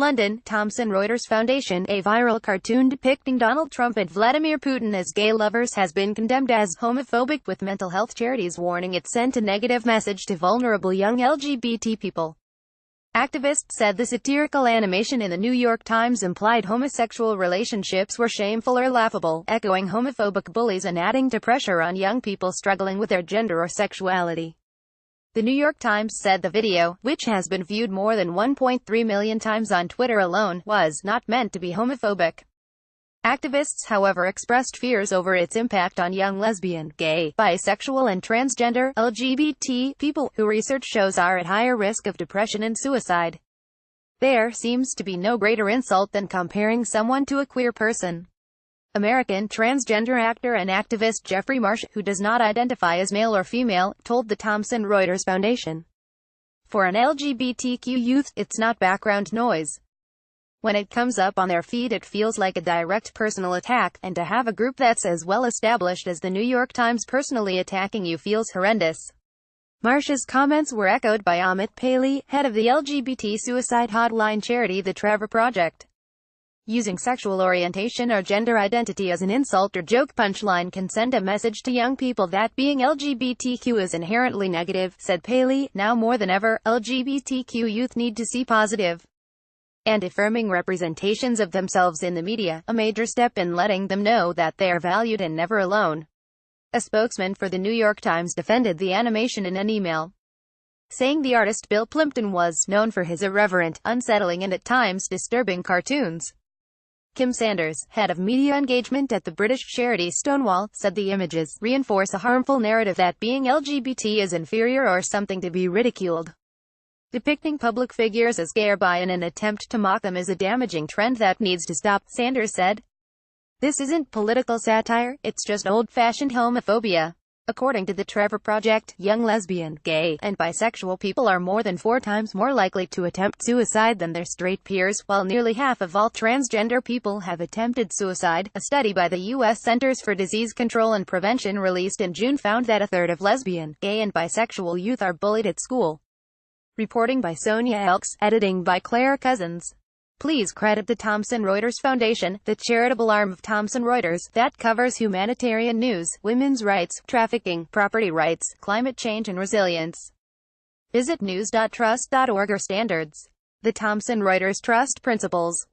London, Thomson Reuters Foundation. A viral cartoon depicting Donald Trump and Vladimir Putin as gay lovers has been condemned as homophobic, with mental health charities warning it sent a negative message to vulnerable young LGBT people. Activists said the satirical animation in the New York Times implied homosexual relationships were shameful or laughable, echoing homophobic bullies and adding to pressure on young people struggling with their gender or sexuality. The New York Times said the video, which has been viewed more than 1.3 million times on Twitter alone, was not meant to be homophobic. Activists, however, expressed fears over its impact on young lesbian, gay, bisexual and transgender LGBT people, who research shows are at higher risk of depression and suicide. There seems to be no greater insult than comparing someone to a queer person. American transgender actor and activist Jeffrey Marsh, who does not identify as male or female, told the Thomson Reuters Foundation, "For an LGBTQ youth, it's not background noise. When it comes up on their feed, it feels like a direct personal attack, and to have a group that's as well established as the New York Times personally attacking you feels horrendous." Marsh's comments were echoed by Amit Paley, head of the LGBT suicide hotline charity The Trevor Project. Using sexual orientation or gender identity as an insult or joke punchline can send a message to young people that being LGBTQ is inherently negative, said Paley. Now more than ever, LGBTQ youth need to see positive and affirming representations of themselves in the media, a major step in letting them know that they are valued and never alone. A spokesman for the New York Times defended the animation in an email, saying the artist Bill Plimpton was known for his irreverent, unsettling and at times disturbing cartoons. Kim Sanders, head of media engagement at the British charity Stonewall, said the images reinforce a harmful narrative that being LGBT is inferior or something to be ridiculed. Depicting public figures as gay or bi in an attempt to mock them is a damaging trend that needs to stop, Sanders said. This isn't political satire, it's just old-fashioned homophobia. According to the Trevor Project, young lesbian, gay, and bisexual people are more than 4 times more likely to attempt suicide than their straight peers, while nearly half of all transgender people have attempted suicide. A study by the U.S. Centers for Disease Control and Prevention released in June found that a third of lesbian, gay and bisexual youth are bullied at school. Reporting by Sonia Elks, editing by Claire Cousins. Please credit the Thomson Reuters Foundation, the charitable arm of Thomson Reuters, that covers humanitarian news, women's rights, trafficking, property rights, climate change and resilience. Visit news.trust.org or standards. The Thomson Reuters Trust Principles.